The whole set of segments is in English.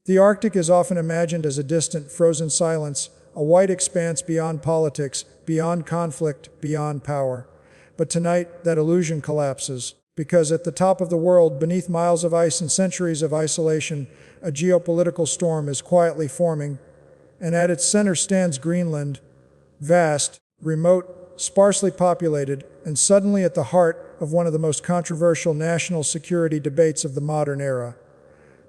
The Arctic is often imagined as a distant, frozen silence, a white expanse beyond politics, beyond conflict, beyond power. But tonight, that illusion collapses, because at the top of the world, beneath miles of ice and centuries of isolation, a geopolitical storm is quietly forming, and at its center stands Greenland, vast, remote, sparsely populated, and suddenly at the heart of one of the most controversial national security debates of the modern era.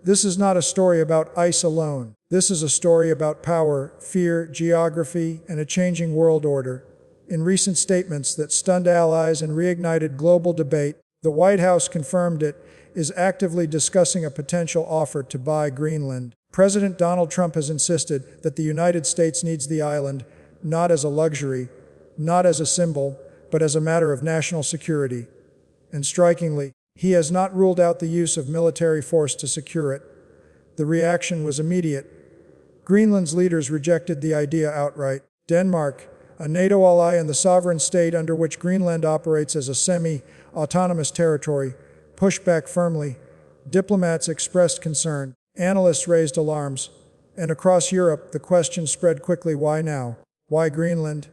This is not a story about ice alone. This is a story about power, fear, geography, and a changing world order. In recent statements that stunned allies and reignited global debate, the White House confirmed it is actively discussing a potential offer to buy Greenland. President Donald Trump has insisted that the United States needs the island, not as a luxury, not as a symbol, but as a matter of national security. And strikingly, he has not ruled out the use of military force to secure it. The reaction was immediate. Greenland's leaders rejected the idea outright. Denmark, a NATO ally and the sovereign state under which Greenland operates as a semi-autonomous territory, pushed back firmly. Diplomats expressed concern. Analysts raised alarms. And across Europe, the question spread quickly: why now? Why Greenland?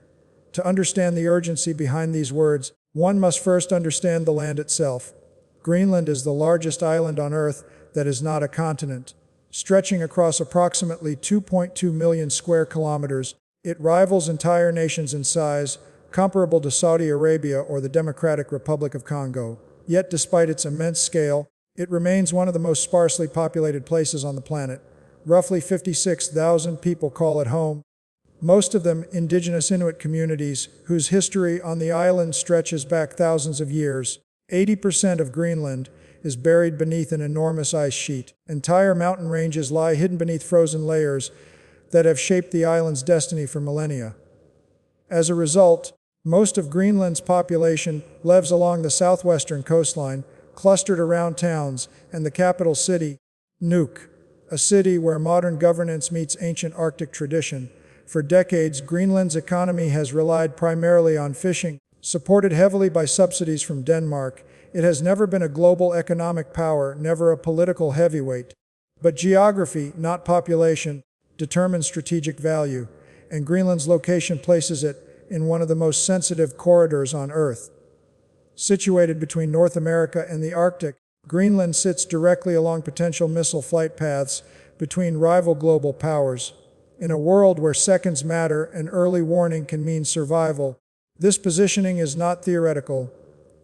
To understand the urgency behind these words, one must first understand the land itself. Greenland is the largest island on Earth that is not a continent. Stretching across approximately 2.2 million square kilometers, it rivals entire nations in size, comparable to Saudi Arabia or the Democratic Republic of Congo. Yet despite its immense scale, it remains one of the most sparsely populated places on the planet. Roughly 56,000 people call it home, most of them indigenous Inuit communities whose history on the island stretches back thousands of years. 80% of Greenland is buried beneath an enormous ice sheet. Entire mountain ranges lie hidden beneath frozen layers that have shaped the island's destiny for millennia. As a result, most of Greenland's population lives along the southwestern coastline, clustered around towns and the capital city, Nuuk, a city where modern governance meets ancient Arctic tradition. For decades, Greenland's economy has relied primarily on fishing. Supported heavily by subsidies from Denmark, it has never been a global economic power, never a political heavyweight. But geography, not population, determines strategic value, and Greenland's location places it in one of the most sensitive corridors on Earth. Situated between North America and the Arctic, Greenland sits directly along potential missile flight paths between rival global powers. In a world where seconds matter and early warning can mean survival, this positioning is not theoretical,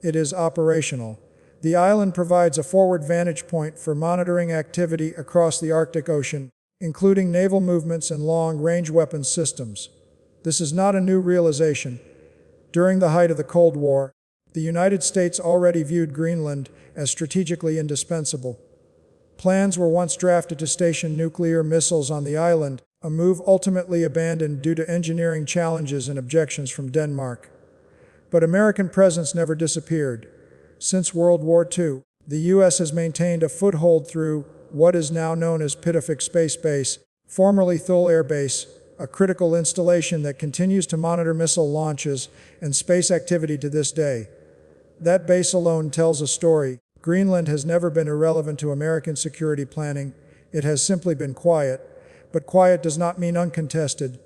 it is operational. The island provides a forward vantage point for monitoring activity across the Arctic Ocean, including naval movements and long-range weapons systems. This is not a new realization. During the height of the Cold War, the United States already viewed Greenland as strategically indispensable. Plans were once drafted to station nuclear missiles on the island, a move ultimately abandoned due to engineering challenges and objections from Denmark. But American presence never disappeared. Since World War II, the U.S. has maintained a foothold through what is now known as Pittafik Space Base, formerly Thule Air Base, a critical installation that continues to monitor missile launches and space activity to this day. That base alone tells a story. Greenland has never been irrelevant to American security planning. It has simply been quiet. But quiet does not mean uncontested.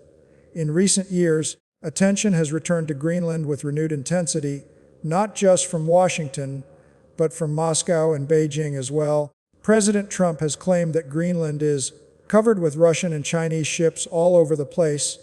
In recent years, attention has returned to Greenland with renewed intensity, not just from Washington, but from Moscow and Beijing as well. President Trump has claimed that Greenland is covered with Russian and Chinese ships all over the place,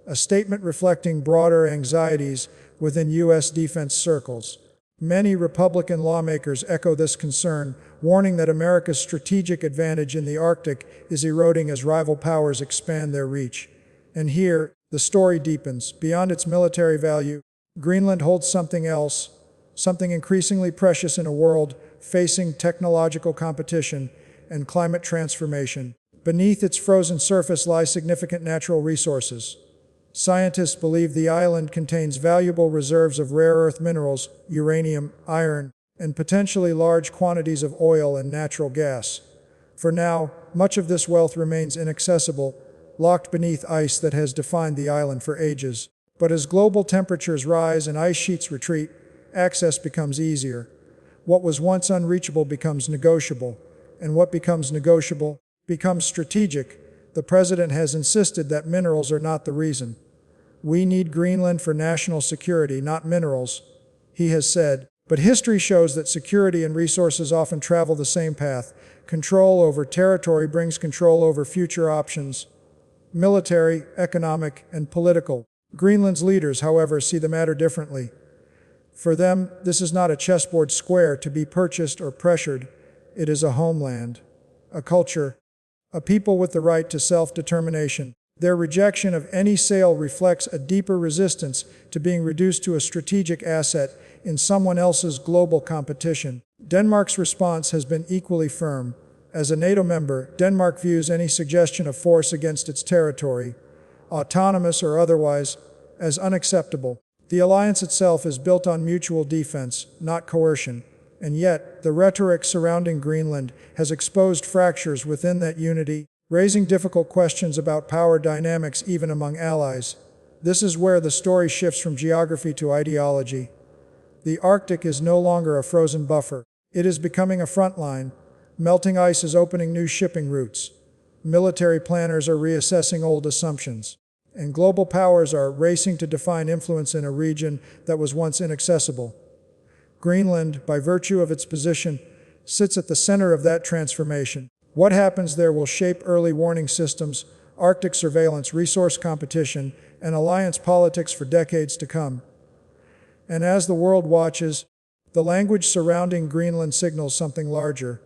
a statement reflecting broader anxieties within U.S. defense circles. Many Republican lawmakers echo this concern, warning that America's strategic advantage in the Arctic is eroding as rival powers expand their reach. And here, the story deepens. Beyond its military value, Greenland holds something else, something increasingly precious in a world facing technological competition and climate transformation. Beneath its frozen surface lie significant natural resources. Scientists believe the island contains valuable reserves of rare earth minerals, uranium, iron, and potentially large quantities of oil and natural gas. For now, much of this wealth remains inaccessible, locked beneath ice that has defined the island for ages. But as global temperatures rise and ice sheets retreat, access becomes easier. What was once unreachable becomes negotiable, and what becomes negotiable becomes strategic, the president has insisted that minerals are not the reason. We need Greenland for national security, not minerals, he has said. But history shows that security and resources often travel the same path. Control over territory brings control over future options, military, economic, and political. Greenland's leaders, however, see the matter differently. For them, this is not a chessboard square to be purchased or pressured. It is a homeland, a culture, a people with the right to self-determination. Their rejection of any sale reflects a deeper resistance to being reduced to a strategic asset in someone else's global competition. Denmark's response has been equally firm. As a NATO member, Denmark views any suggestion of force against its territory, autonomous or otherwise, as unacceptable. The alliance itself is built on mutual defense, not coercion. And yet, the rhetoric surrounding Greenland has exposed fractures within that unity, raising difficult questions about power dynamics even among allies. This is where the story shifts from geography to ideology. The Arctic is no longer a frozen buffer. It is becoming a front line. Melting ice is opening new shipping routes. Military planners are reassessing old assumptions. And global powers are racing to define influence in a region that was once inaccessible. Greenland, by virtue of its position, sits at the center of that transformation. What happens there will shape early warning systems, Arctic surveillance, resource competition, and alliance politics for decades to come. And as the world watches, the language surrounding Greenland signals something larger.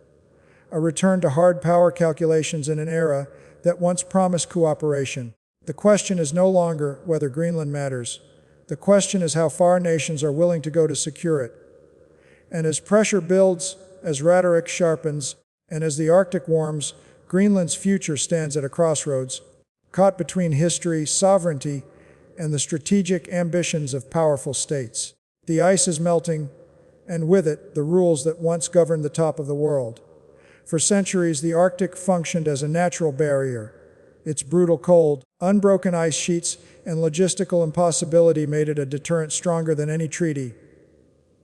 A return to hard power calculations in an era that once promised cooperation. The question is no longer whether Greenland matters. The question is how far nations are willing to go to secure it. And as pressure builds, as rhetoric sharpens, and as the Arctic warms, Greenland's future stands at a crossroads, caught between history, sovereignty, and the strategic ambitions of powerful states. The ice is melting, and with it, the rules that once governed the top of the world. For centuries, the Arctic functioned as a natural barrier. Its brutal cold, unbroken ice sheets, and logistical impossibility made it a deterrent stronger than any treaty.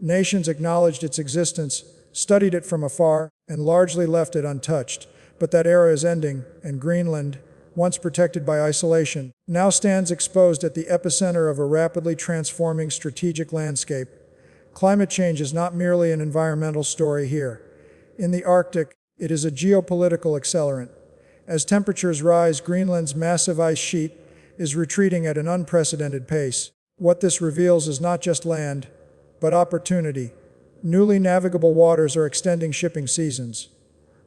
Nations acknowledged its existence, studied it from afar, and largely left it untouched. But that era is ending, and Greenland, once protected by isolation, now stands exposed at the epicenter of a rapidly transforming strategic landscape. Climate change is not merely an environmental story here. In the Arctic, it is a geopolitical accelerant. As temperatures rise, Greenland's massive ice sheet is retreating at an unprecedented pace. What this reveals is not just land, but opportunity. Newly navigable waters are extending shipping seasons.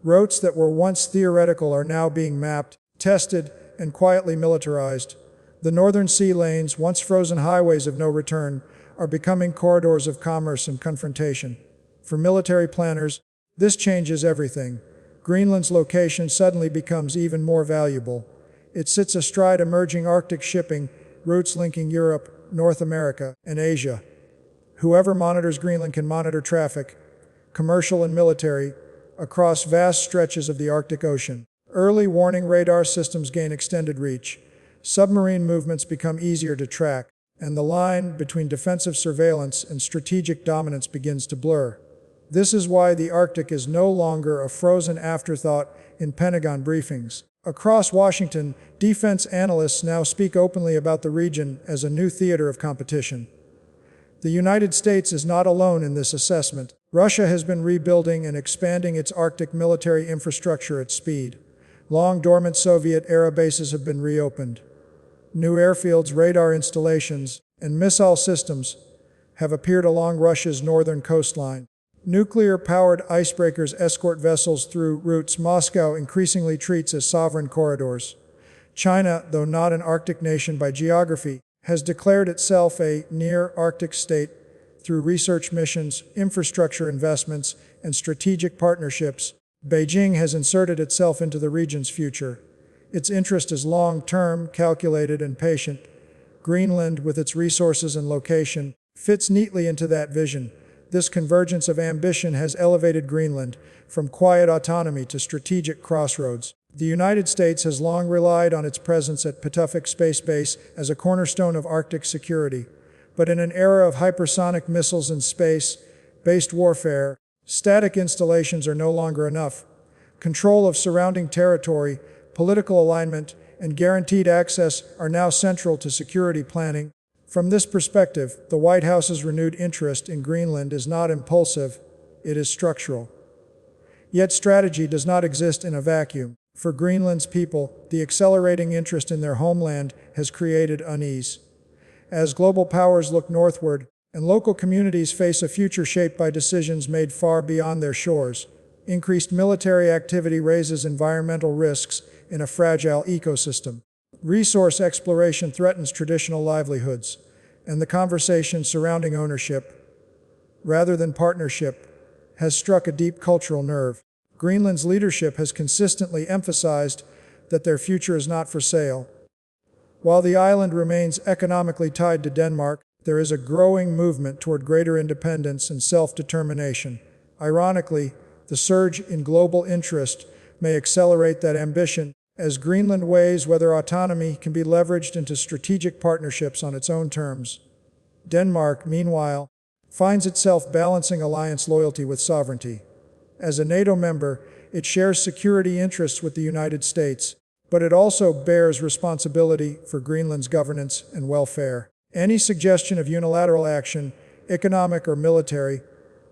Routes that were once theoretical are now being mapped, tested, and quietly militarized. The northern sea lanes, once frozen highways of no return, are becoming corridors of commerce and confrontation. For military planners, this changes everything. Greenland's location suddenly becomes even more valuable. It sits astride emerging Arctic shipping, routes linking Europe, North America, and Asia. Whoever monitors Greenland can monitor traffic, commercial and military, across vast stretches of the Arctic Ocean. Early warning radar systems gain extended reach. Submarine movements become easier to track, and the line between defensive surveillance and strategic dominance begins to blur. This is why the Arctic is no longer a frozen afterthought in Pentagon briefings. Across Washington, defense analysts now speak openly about the region as a new theater of competition. The United States is not alone in this assessment. Russia has been rebuilding and expanding its Arctic military infrastructure at speed. Long-dormant Soviet-era bases have been reopened. New airfields, radar installations, and missile systems have appeared along Russia's northern coastline. Nuclear-powered icebreakers escort vessels through routes Moscow increasingly treats as sovereign corridors. China, though not an Arctic nation by geography, has declared itself a near-Arctic state through research missions, infrastructure investments, and strategic partnerships. Beijing has inserted itself into the region's future. Its interest is long-term, calculated, and patient. Greenland, with its resources and location, fits neatly into that vision. This convergence of ambition has elevated Greenland from quiet autonomy to strategic crossroads. The United States has long relied on its presence at Patuxent Space Base as a cornerstone of Arctic security. But in an era of hypersonic missiles and space-based warfare, static installations are no longer enough. Control of surrounding territory, political alignment, and guaranteed access are now central to security planning. From this perspective, the White House's renewed interest in Greenland is not impulsive, it is structural. Yet strategy does not exist in a vacuum. For Greenland's people, the accelerating interest in their homeland has created unease. As global powers look northward, and local communities face a future shaped by decisions made far beyond their shores, increased military activity raises environmental risks in a fragile ecosystem. Resource exploration threatens traditional livelihoods, and the conversation surrounding ownership, rather than partnership, has struck a deep cultural nerve. Greenland's leadership has consistently emphasized that their future is not for sale. While the island remains economically tied to Denmark, there is a growing movement toward greater independence and self-determination. Ironically, the surge in global interest may accelerate that ambition, as Greenland weighs whether autonomy can be leveraged into strategic partnerships on its own terms. Denmark, meanwhile, finds itself balancing alliance loyalty with sovereignty. As a NATO member, it shares security interests with the United States, but it also bears responsibility for Greenland's governance and welfare. Any suggestion of unilateral action, economic or military,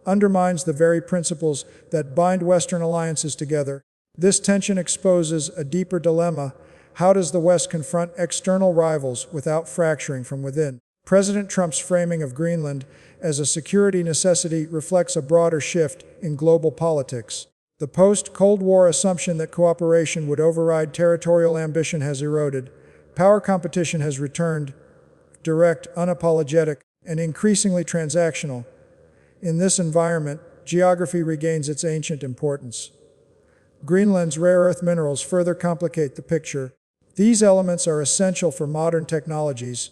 undermines the very principles that bind Western alliances together. This tension exposes a deeper dilemma. How does the West confront external rivals without fracturing from within? President Trump's framing of Greenland as a security necessity reflects a broader shift in global politics. The post-Cold War assumption that cooperation would override territorial ambition has eroded. Power competition has returned, direct, unapologetic, and increasingly transactional. In this environment, geography regains its ancient importance. Greenland's rare earth minerals further complicate the picture. These elements are essential for modern technologies,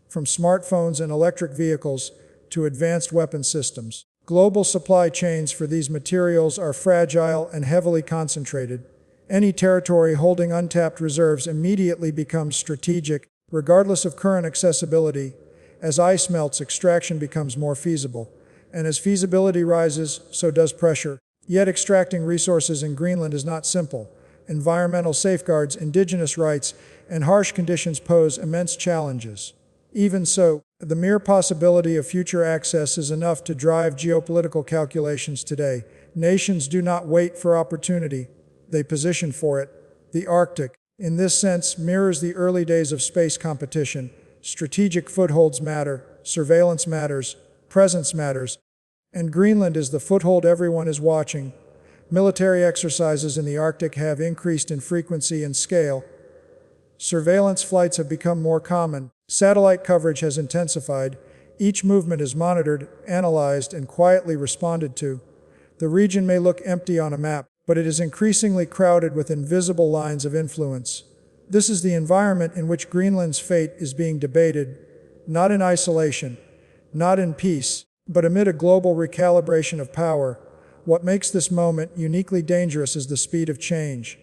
from smartphones and electric vehicles to advanced weapon systems. Global supply chains for these materials are fragile and heavily concentrated. Any territory holding untapped reserves immediately becomes strategic, regardless of current accessibility. As ice melts, extraction becomes more feasible. And as feasibility rises, so does pressure. Yet extracting resources in Greenland is not simple. Environmental safeguards, indigenous rights, and harsh conditions pose immense challenges. Even so, the mere possibility of future access is enough to drive geopolitical calculations today. Nations do not wait for opportunity, they position for it. The Arctic, in this sense, mirrors the early days of space competition. Strategic footholds matter, surveillance matters, presence matters, and Greenland is the foothold everyone is watching. Military exercises in the Arctic have increased in frequency and scale. Surveillance flights have become more common. Satellite coverage has intensified. Each movement is monitored, analyzed, and quietly responded to. The region may look empty on a map, but it is increasingly crowded with invisible lines of influence. This is the environment in which Greenland's fate is being debated, not in isolation, not in peace, but amid a global recalibration of power. What makes this moment uniquely dangerous is the speed of change.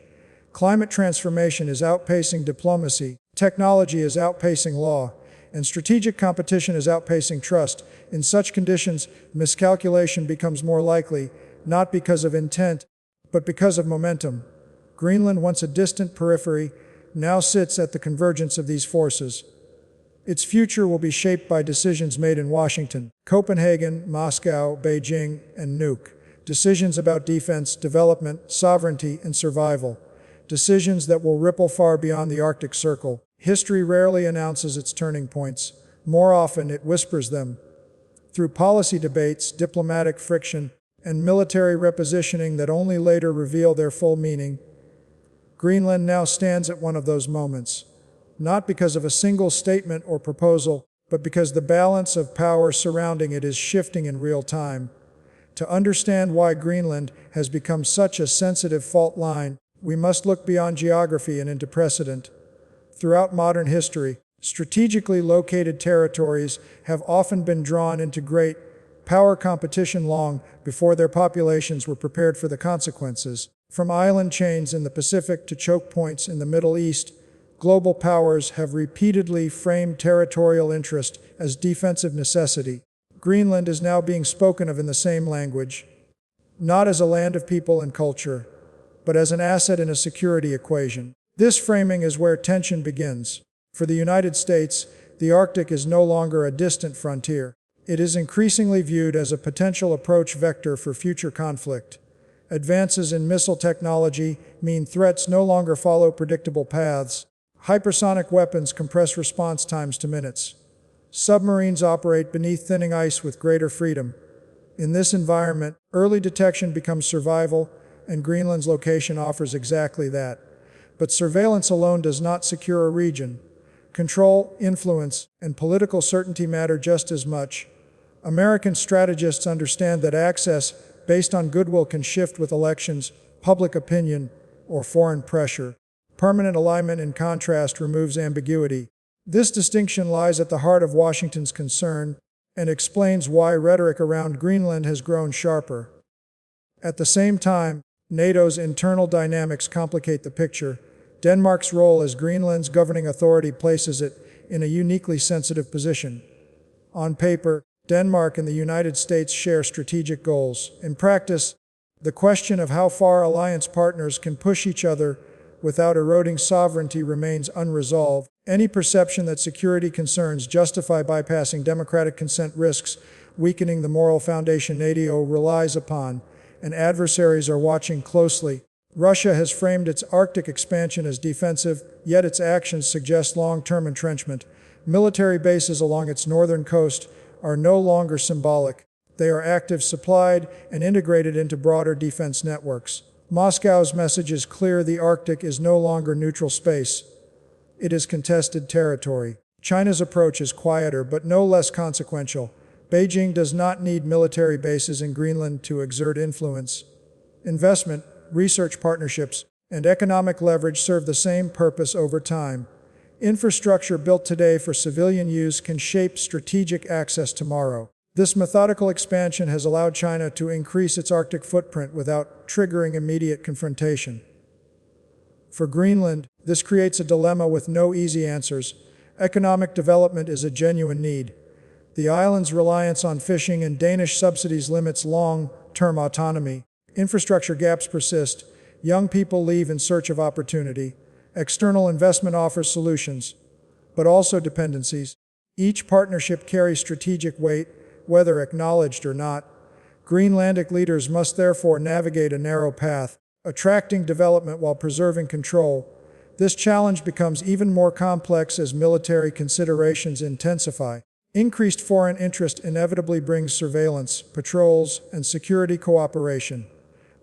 Climate transformation is outpacing diplomacy, technology is outpacing law, and strategic competition is outpacing trust. In such conditions, miscalculation becomes more likely, not because of intent, but because of momentum. Greenland, once a distant periphery, now sits at the convergence of these forces. Its future will be shaped by decisions made in Washington, Copenhagen, Moscow, Beijing, and Nuuk. Decisions about defense, development, sovereignty, and survival. Decisions that will ripple far beyond the Arctic Circle. History rarely announces its turning points. More often, it whispers them. Through policy debates, diplomatic friction, and military repositioning that only later reveal their full meaning, Greenland now stands at one of those moments. Not because of a single statement or proposal, but because the balance of power surrounding it is shifting in real time. To understand why Greenland has become such a sensitive fault line, we must look beyond geography and into precedent. Throughout modern history, strategically located territories have often been drawn into great power competition long before their populations were prepared for the consequences. From island chains in the Pacific to choke points in the Middle East, global powers have repeatedly framed territorial interest as defensive necessity. Greenland is now being spoken of in the same language, not as a land of people and culture, but as an asset in a security equation. This framing is where tension begins. For the United States, the Arctic is no longer a distant frontier. It is increasingly viewed as a potential approach vector for future conflict. Advances in missile technology mean threats no longer follow predictable paths. Hypersonic weapons compress response times to minutes. Submarines operate beneath thinning ice with greater freedom. In this environment, early detection becomes survival, and Greenland's location offers exactly that. But surveillance alone does not secure a region. Control, influence, and political certainty matter just as much. American strategists understand that access based on goodwill can shift with elections, public opinion, or foreign pressure. Permanent alignment, in contrast, removes ambiguity. This distinction lies at the heart of Washington's concern and explains why rhetoric around Greenland has grown sharper. At the same time, NATO's internal dynamics complicate the picture. Denmark's role as Greenland's governing authority places it in a uniquely sensitive position. On paper, Denmark and the United States share strategic goals. In practice, the question of how far alliance partners can push each other without eroding sovereignty remains unresolved. Any perception that security concerns justify bypassing democratic consent risks weakening the moral foundation NATO relies upon, and adversaries are watching closely. Russia has framed its Arctic expansion as defensive, yet its actions suggest long-term entrenchment. Military bases along its northern coast are no longer symbolic. They are active, supplied, and integrated into broader defense networks. Moscow's message is clear: the Arctic is no longer neutral space. It is contested territory. China's approach is quieter but no less consequential. Beijing does not need military bases in Greenland to exert influence. Investment, research partnerships, and economic leverage serve the same purpose over time. Infrastructure built today for civilian use can shape strategic access tomorrow. This methodical expansion has allowed China to increase its Arctic footprint without triggering immediate confrontation. For Greenland, this creates a dilemma with no easy answers. Economic development is a genuine need. The island's reliance on fishing and Danish subsidies limits long-term autonomy. Infrastructure gaps persist. Young people leave in search of opportunity. External investment offers solutions, but also dependencies. Each partnership carries strategic weight, whether acknowledged or not. Greenlandic leaders must therefore navigate a narrow path, attracting development while preserving control. This challenge becomes even more complex as military considerations intensify. Increased foreign interest inevitably brings surveillance, patrols, and security cooperation.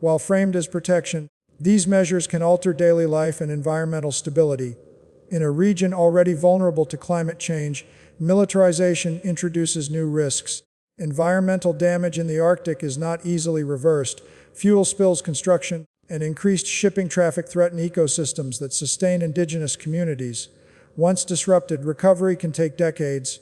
While framed as protection, these measures can alter daily life and environmental stability. In a region already vulnerable to climate change, militarization introduces new risks. Environmental damage in the Arctic is not easily reversed. Fuel spills, construction, and increased shipping traffic threaten ecosystems that sustain indigenous communities. Once disrupted, recovery can take decades,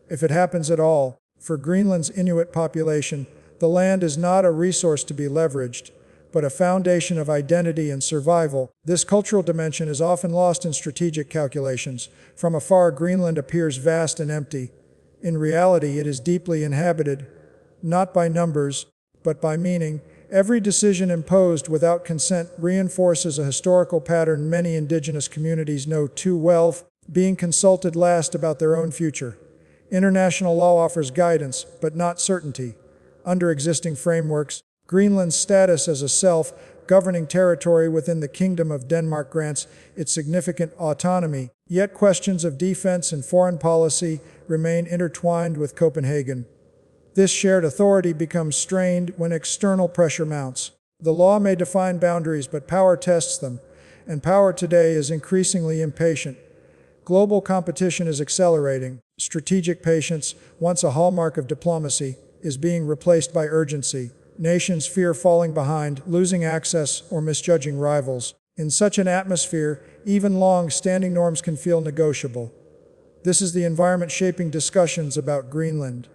if it happens at all. For Greenland's Inuit population, the land is not a resource to be leveraged, but a foundation of identity and survival. This cultural dimension is often lost in strategic calculations. From afar, Greenland appears vast and empty. In reality, it is deeply inhabited, not by numbers, but by meaning. Every decision imposed without consent reinforces a historical pattern many indigenous communities know too well, being consulted last about their own future. International law offers guidance, but not certainty. Under existing frameworks, Greenland's status as a self-governing territory within the Kingdom of Denmark grants it significant autonomy, yet questions of defense and foreign policy remain intertwined with Copenhagen. This shared authority becomes strained when external pressure mounts. The law may define boundaries, but power tests them, and power today is increasingly impatient. Global competition is accelerating. Strategic patience, once a hallmark of diplomacy, is being replaced by urgency. Nations fear falling behind, losing access, or misjudging rivals. In such an atmosphere, even long-standing norms can feel negotiable. This is the environment shaping discussions about Greenland,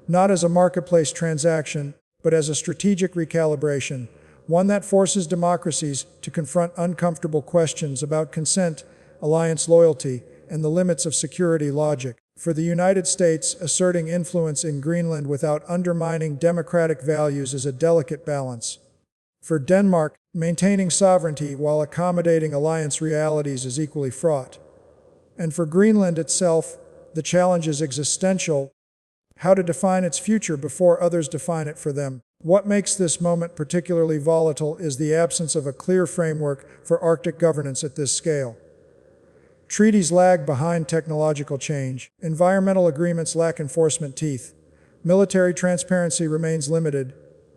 not as a marketplace transaction, but as a strategic recalibration, one that forces democracies to confront uncomfortable questions about consent, alliance loyalty, and the limits of security logic. For the United States, asserting influence in Greenland without undermining democratic values is a delicate balance. For Denmark, Maintaining sovereignty while accommodating alliance realities is equally fraught. And for Greenland itself, the challenge is existential: how to define its future before others define it for them. What makes this moment particularly volatile is the absence of a clear framework for Arctic governance at this scale. Treaties lag behind technological change. Environmental agreements lack enforcement teeth. Military transparency remains limited.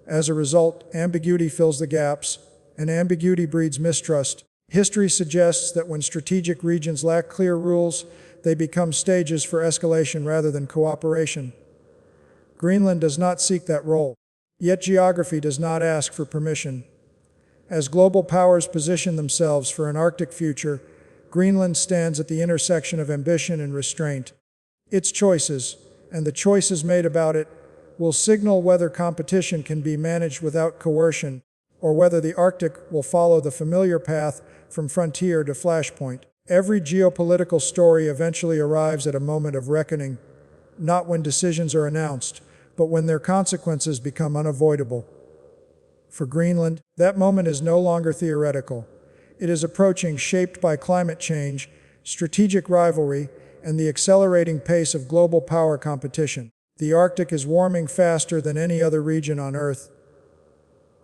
As a result, ambiguity fills the gaps, and ambiguity breeds mistrust. History suggests that when strategic regions lack clear rules, they become stages for escalation rather than cooperation. Greenland does not seek that role. Yet geography does not ask for permission. As global powers position themselves for an Arctic future, Greenland stands at the intersection of ambition and restraint. Its choices, and the choices made about it, will signal whether competition can be managed without coercion, or whether the Arctic will follow the familiar path from frontier to flashpoint. Every geopolitical story eventually arrives at a moment of reckoning, not when decisions are announced, but when their consequences become unavoidable. For Greenland, that moment is no longer theoretical. It is approaching, shaped by climate change, strategic rivalry, and the accelerating pace of global power competition. The Arctic is warming faster than any other region on Earth.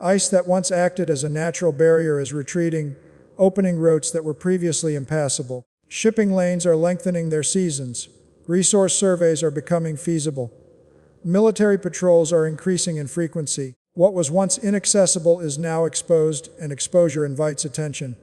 Ice that once acted as a natural barrier is retreating, opening routes that were previously impassable. Shipping lanes are lengthening their seasons. Resource surveys are becoming feasible. Military patrols are increasing in frequency. What was once inaccessible is now exposed, and exposure invites attention.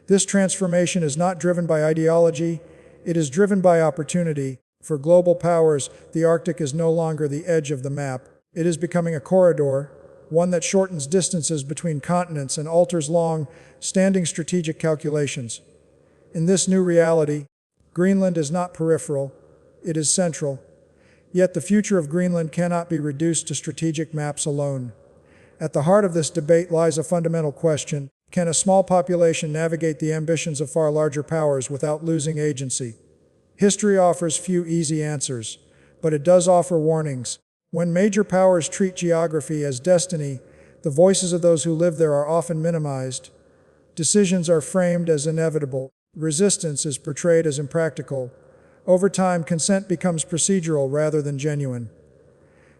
This transformation is not driven by ideology, it is driven by opportunity. For global powers, the Arctic is no longer the edge of the map. It is becoming a corridor, one that shortens distances between continents and alters long-standing strategic calculations. In this new reality, Greenland is not peripheral, it is central. Yet the future of Greenland cannot be reduced to strategic maps alone. At the heart of this debate lies a fundamental question: can a small population navigate the ambitions of far larger powers without losing agency? History offers few easy answers, but it does offer warnings. When major powers treat geography as destiny, the voices of those who live there are often minimized. Decisions are framed as inevitable. Resistance is portrayed as impractical. Over time, consent becomes procedural rather than genuine.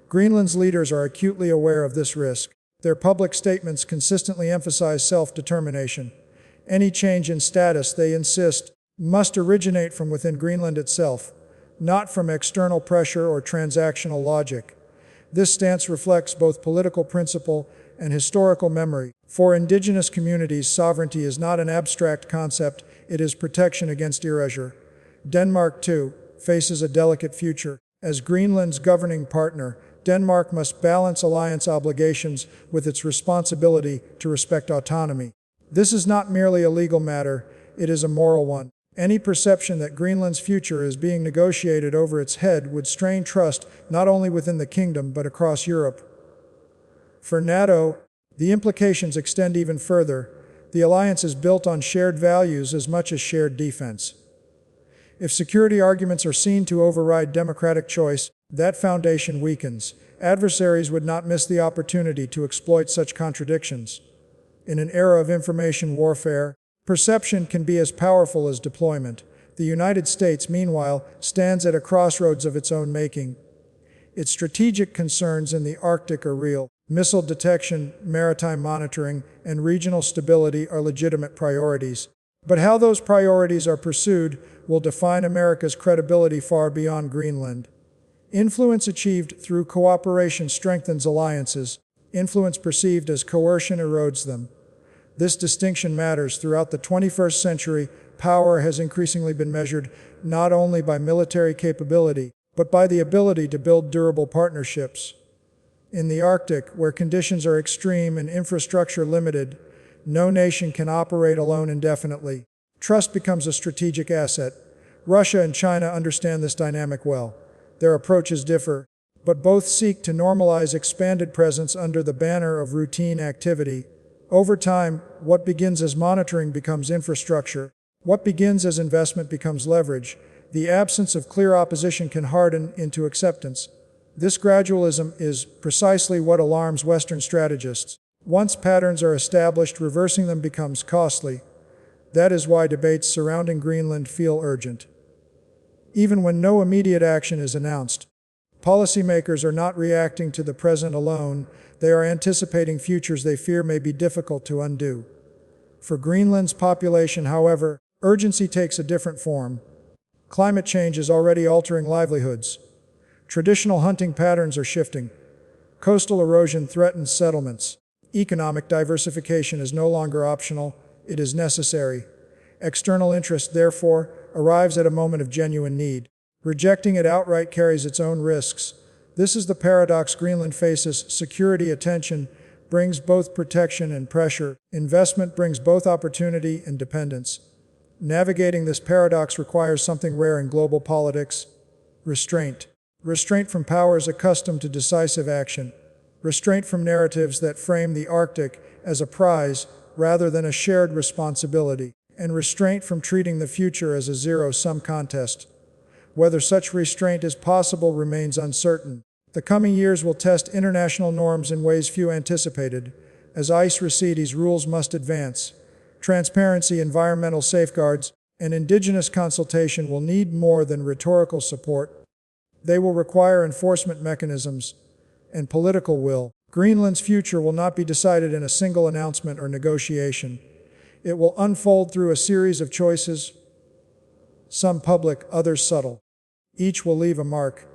Greenland's leaders are acutely aware of this risk. Their public statements consistently emphasize self-determination. Any change in status, they insist, must originate from within Greenland itself, not from external pressure or transactional logic. This stance reflects both political principle and historical memory. For indigenous communities, sovereignty is not an abstract concept, it is protection against erasure. Denmark, too, faces a delicate future. As Greenland's governing partner, Denmark must balance alliance obligations with its responsibility to respect autonomy. This is not merely a legal matter, it is a moral one. Any perception that Greenland's future is being negotiated over its head would strain trust not only within the kingdom but across Europe. For NATO, the implications extend even further. The alliance is built on shared values as much as shared defense. If security arguments are seen to override democratic choice, that foundation weakens. Adversaries would not miss the opportunity to exploit such contradictions. In an era of information warfare, perception can be as powerful as deployment. The United States, meanwhile, stands at a crossroads of its own making. Its strategic concerns in the Arctic are real. Missile detection, maritime monitoring, and regional stability are legitimate priorities. But how those priorities are pursued will define America's credibility far beyond Greenland. Influence achieved through cooperation strengthens alliances. Influence perceived as coercion erodes them. This distinction matters. Throughout the 21st century, power has increasingly been measured not only by military capability, but by the ability to build durable partnerships. In the Arctic, where conditions are extreme and infrastructure limited, no nation can operate alone indefinitely. Trust becomes a strategic asset. Russia and China understand this dynamic well. Their approaches differ, but both seek to normalize expanded presence under the banner of routine activity. Over time, what begins as monitoring becomes infrastructure. What begins as investment becomes leverage. The absence of clear opposition can harden into acceptance. This gradualism is precisely what alarms Western strategists. Once patterns are established, reversing them becomes costly. That is why debates surrounding Greenland feel urgent. Even when no immediate action is announced, policymakers are not reacting to the present alone, they are anticipating futures they fear may be difficult to undo. For Greenland's population, however, urgency takes a different form. Climate change is already altering livelihoods. Traditional hunting patterns are shifting. Coastal erosion threatens settlements. Economic diversification is no longer optional, it is necessary. External interest, therefore, arrives at a moment of genuine need. Rejecting it outright carries its own risks. This is the paradox Greenland faces. Security attention brings both protection and pressure. Investment brings both opportunity and dependence. Navigating this paradox requires something rare in global politics: restraint. Restraint from powers accustomed to decisive action. Restraint from narratives that frame the Arctic as a prize rather than a shared responsibility. And restraint from treating the future as a zero-sum contest. Whether such restraint is possible remains uncertain. The coming years will test international norms in ways few anticipated. As ice recedes, rules must advance. Transparency, environmental safeguards, and indigenous consultation will need more than rhetorical support. They will require enforcement mechanisms and political will. Greenland's future will not be decided in a single announcement or negotiation. It will unfold through a series of choices, some public, others subtle. Each will leave a mark.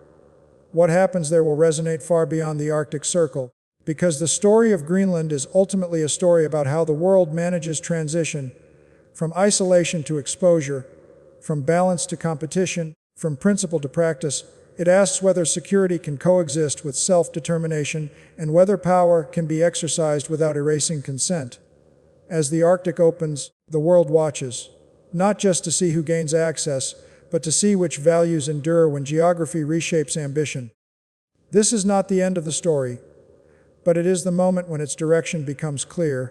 What happens there will resonate far beyond the Arctic Circle, because the story of Greenland is ultimately a story about how the world manages transition, from isolation to exposure, from balance to competition, from principle to practice. It asks whether security can coexist with self-determination and whether power can be exercised without erasing consent. As the Arctic opens, the world watches, not just to see who gains access, but to see which values endure when geography reshapes ambition. This is not the end of the story, but it is the moment when its direction becomes clear.